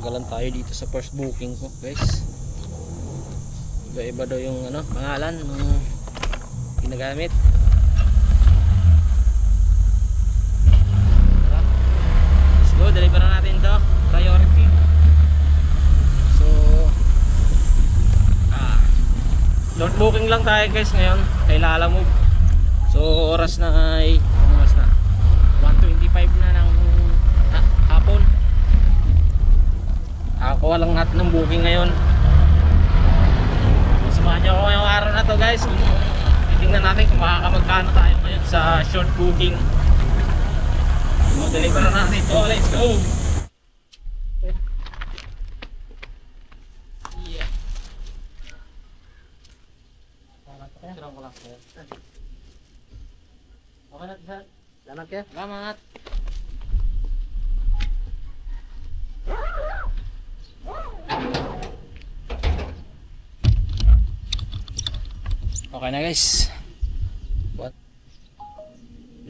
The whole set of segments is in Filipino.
natagalan tayo dito sa first booking ko, guys. Iba-iba daw yung ano, pangalan ng ginagamit. Let's go, deliver na natin to. Priority. So short booking lang tayo guys ngayon kay Lalamove. So oras na ay oras na 1:25 na ng hapon. Ako lang natin ng booking ngayon. Samahan nyo ako ngayong araw na to guys. Tingnan natin kung makakamagkano tayo ngayon sa short booking. So deliver na natin ito. Let's go! Yeah. Okay na sir. Salamat ya. Salamat. Okay na guys. What?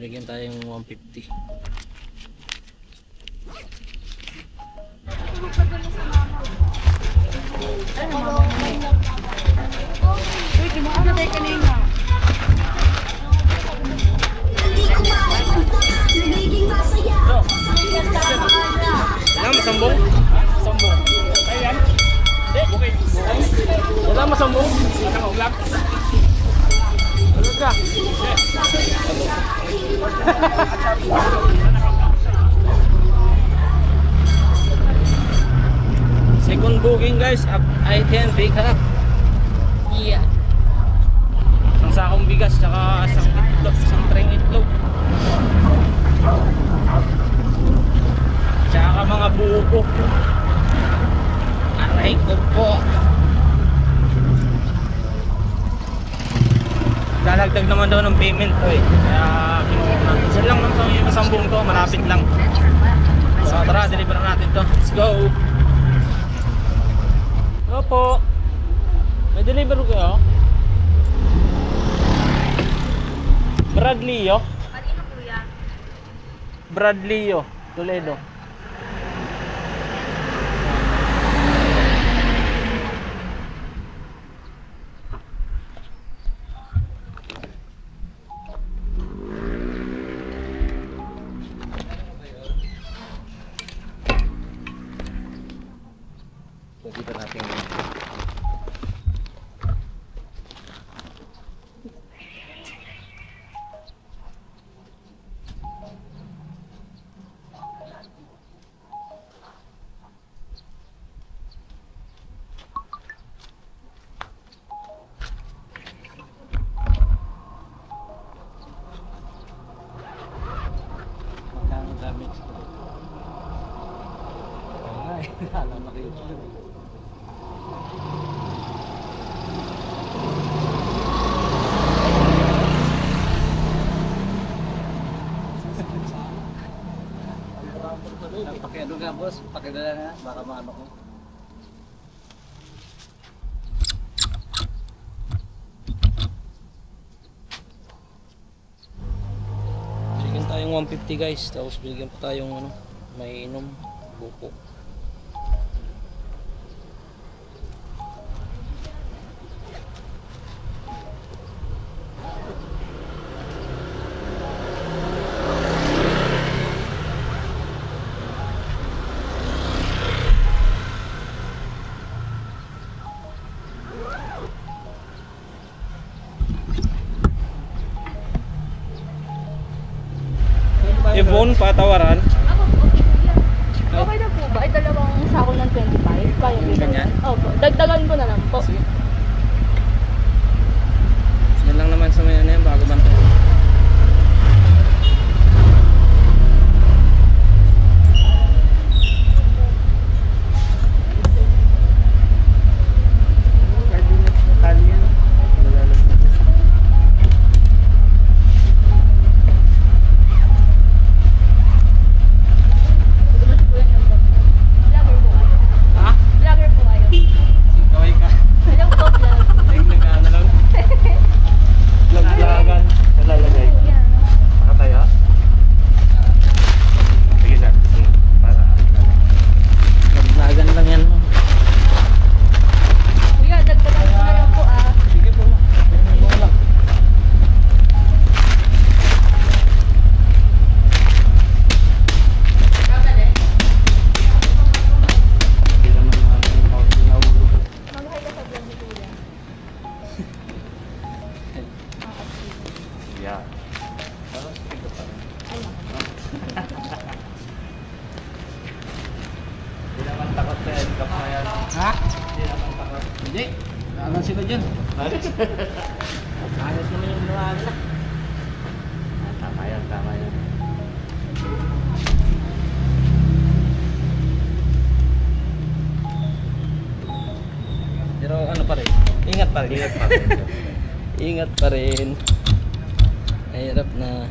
Bigyan tayo yung 150. Uy, kimaano tayo kanina? Wala masambong? Sambong. Ayan. Hindi, bukay. Wala masambong? Nakauglap. Ano ka? Second booking guys, ay 10 big ha. Yeah. Isang sakong bigas tsaka isang itlog, isang treng itlog. Tsaka mga buko. Aray ko po. Lalagdag naman daw ng payment ko eh. Kaya kinuha na. Isa lang naman yung isambong to, malapit lang. So tara, deliver natin to. Let's go. Opo. May deliver ko kayo? Bradley yo. Kanino kuya? Bradley yo, Toledo. Dito natin. Magkano damage ko? Ay, alam na kayo. Pakiano nga boss, pakidala nga, baka maano ko. Bigyan tayong 150 guys, tapos bigyan pa tayong ano, may inom, buko. Yvonne, patawaran. Ako po, okay kuya. Okay na po ba? Ay, dalawang sako ng 25. Kaya Yung ganyan? Opo, dagdagan ko na lang po. Sige. Yan lang naman sa may ano yan, bago banta. Vlogger po kayo. Ha? Vlogger po kayo. Kaway ka. Hello po. Ha? Hindi. Alam sila dyan. Ayos naman yung ginawa nila. Tama yan, tama yan. Pero ano pa rin? Ingat pa rin. Ingat pa rin. Ingat pa rin. Mahirap na.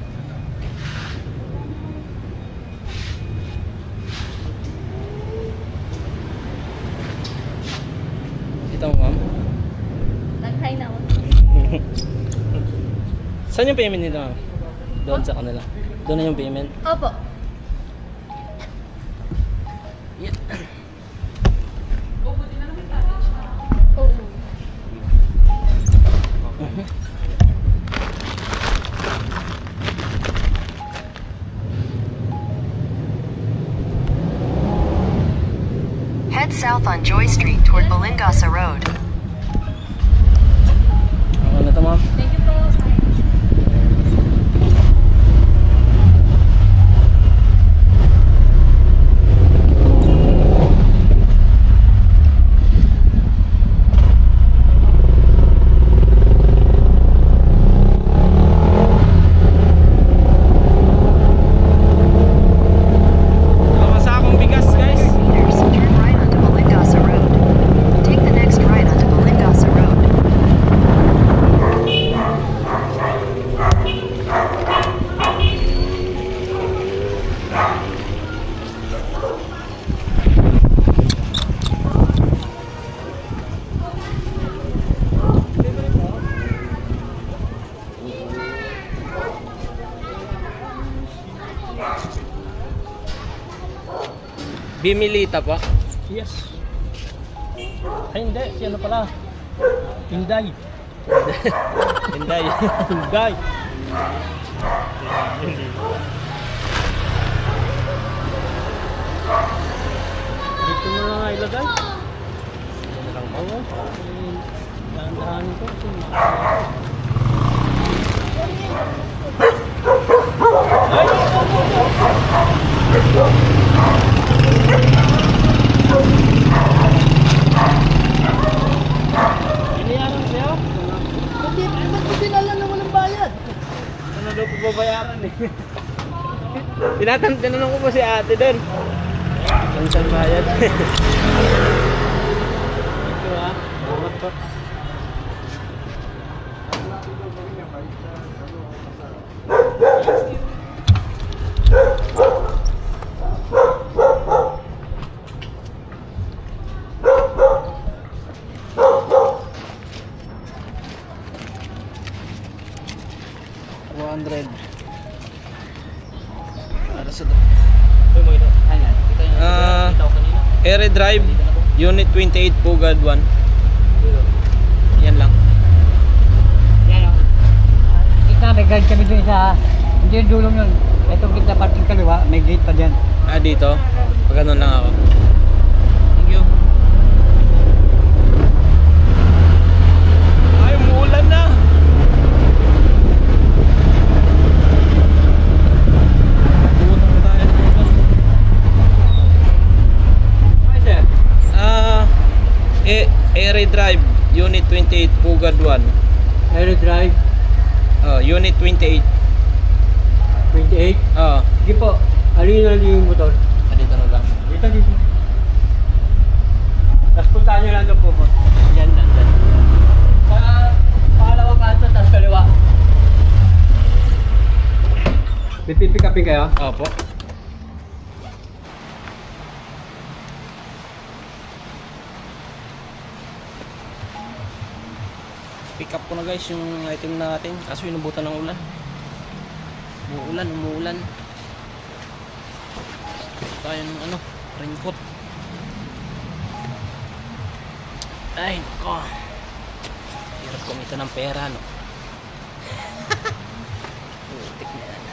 Ito mo, ma'am. Nag-hi na ako. Saan yung payment nito, ma'am? Doon sa kanila. Doon na yung payment. Opo. Yeah. Oo. Head south on Joy Street toward Balingasa Road. Ako na to, ma'am. Thank you po. Nakasakong bigas, guys. Meters, turn right onto Balingasa Road. Take the next right onto Balingasa Road. Bimilita pa? Yes. Ay hindi, si ano pala? Inday. Inday. Inday. Dito mo na nga ilagay. Ano lang ba? Oo. Dahan-dahanin ko. Binayaran sa'yo? Ba't mo sinala na walang bayad? Ano daw po babayaran eh? Tinanong ko po si ate doon. Ang saan bayad? Ito ha. Salamat po. Para sa Ere Drive, Unit 28, Pugad 1. Yan lang. Yan o. Kita, may guide kami dun sa... Hindi yung dulong yun. Itong kita parting kaliwa, may gate pa dyan. Ah, dito? Pag ganun lang ako. Thank you. Ay, umuulan na! Pumunta na tayo. Ay, sir. Ere Drive, Unit 28, Pugad 1. Aero Drive, Unit 28. 28. Ah, Sige po, alin na yung motor. dito na lang. Dito, dito. Tapos puntaan nyo lang doon po. Yan, yan, yan. Sa pangalawang kanto, tapos kaliwa. May pipick upin kayo? Opo. Pick up ko na guys yung item natin. Kaso inubutan ng ulan. Umuulan. Tayo ng ano, raincoat. Ay, ko. Hirap kumita ng pera, no? Putik na yan.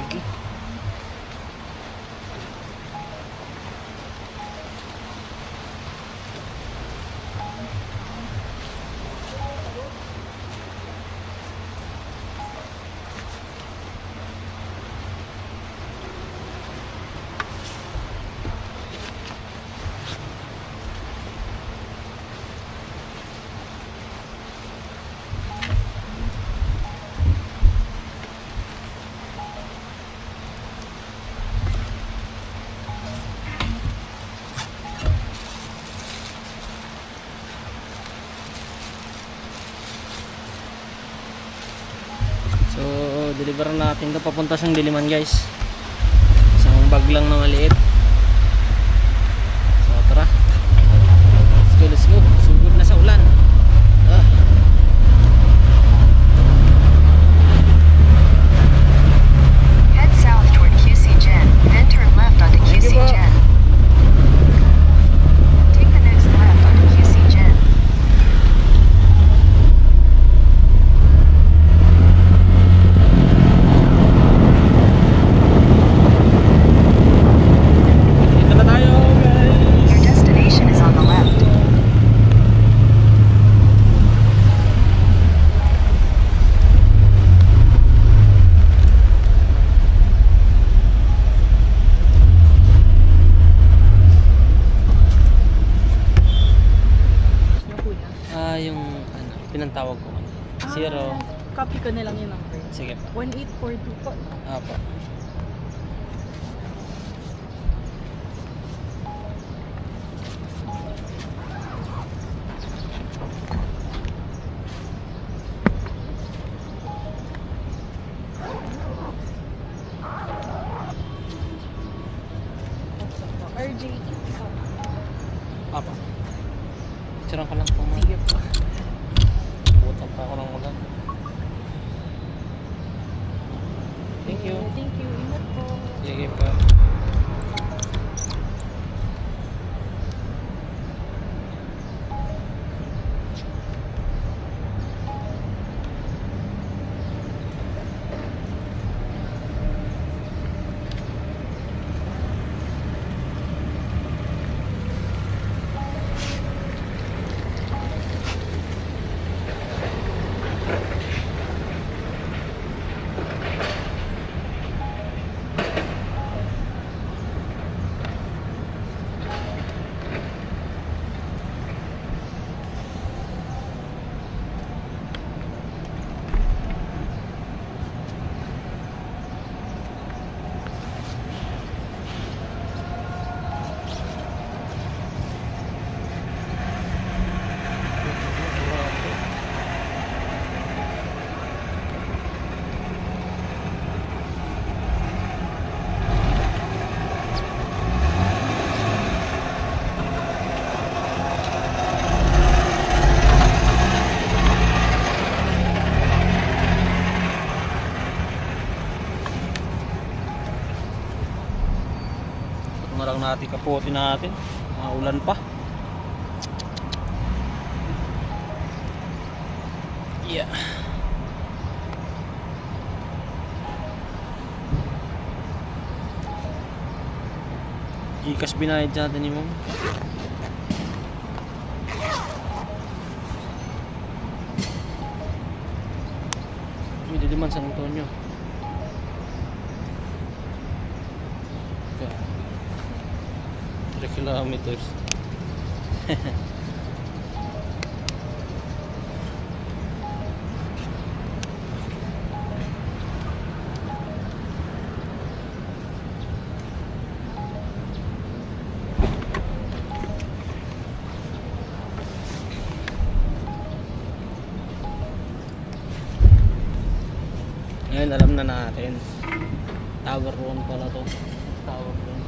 Okay. deliver natin ito papunta sa Diliman guys. Isang bag lang na maliit. So tara, let's go. Sugod na sa ulan. Head south toward QC Gen, then turn left onto Thank you, QC bro. Gen. Take the next left onto QC Gen. Dito na tayo guys. Your destination is on the left. Yung kuya. Yung ano, pinantawag ko. Zero. Copy ko na lang yung number. Sige pa. 1842 po. Apa. RJ. Apa. Picturean ko lang po. Sige po. Butang pa ako ng ulan. Thank you. Thank you. Ingat po. Sige pa. Na lang natin kapote natin. Maulan pa. Yeah. Gikas binayad natin ni Ma'am. Hindi naman San Antonio. 3 kilometers. Ngayon alam na natin. Tower Road pala to. Tower Road.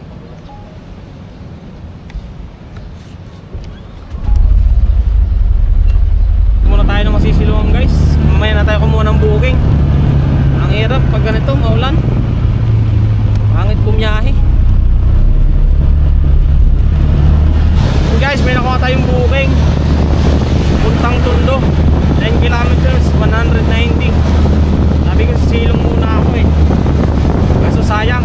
Muna tayo na masisiluan guys. Mamaya na tayo kumuha ng booking. Ang hirap pag ganito maulan. Pangit bumiyahe. Guys, may nakuha tayong booking. Puntang Tondo. 9 kilometers, 190. Sabi ko sisilong muna ako eh. Kaso sayang.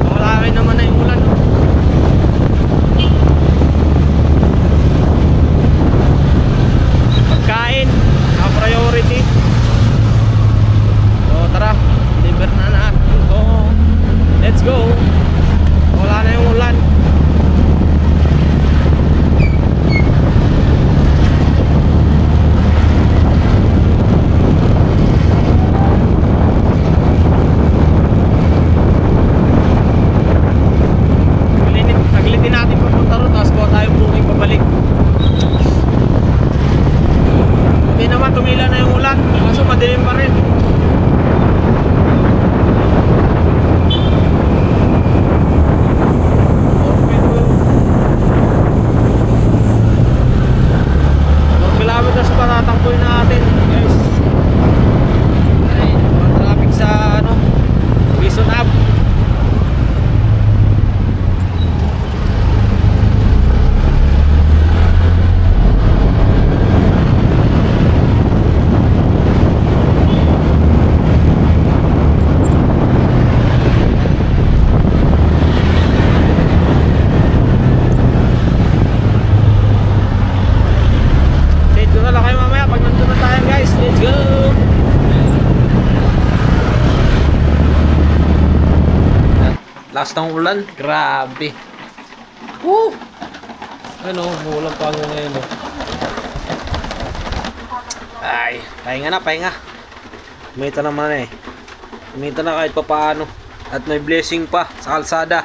Malaki naman na yung ulan. Pagkain, priority. So tara, deliver na Lakas ng ulan. Grabe. Woo! Ano, ulan pa nga ngayon. Oh. Ay, pahinga na, pahinga. Kumita naman eh. Kumita na kahit papaano. At may blessing pa sa kalsada.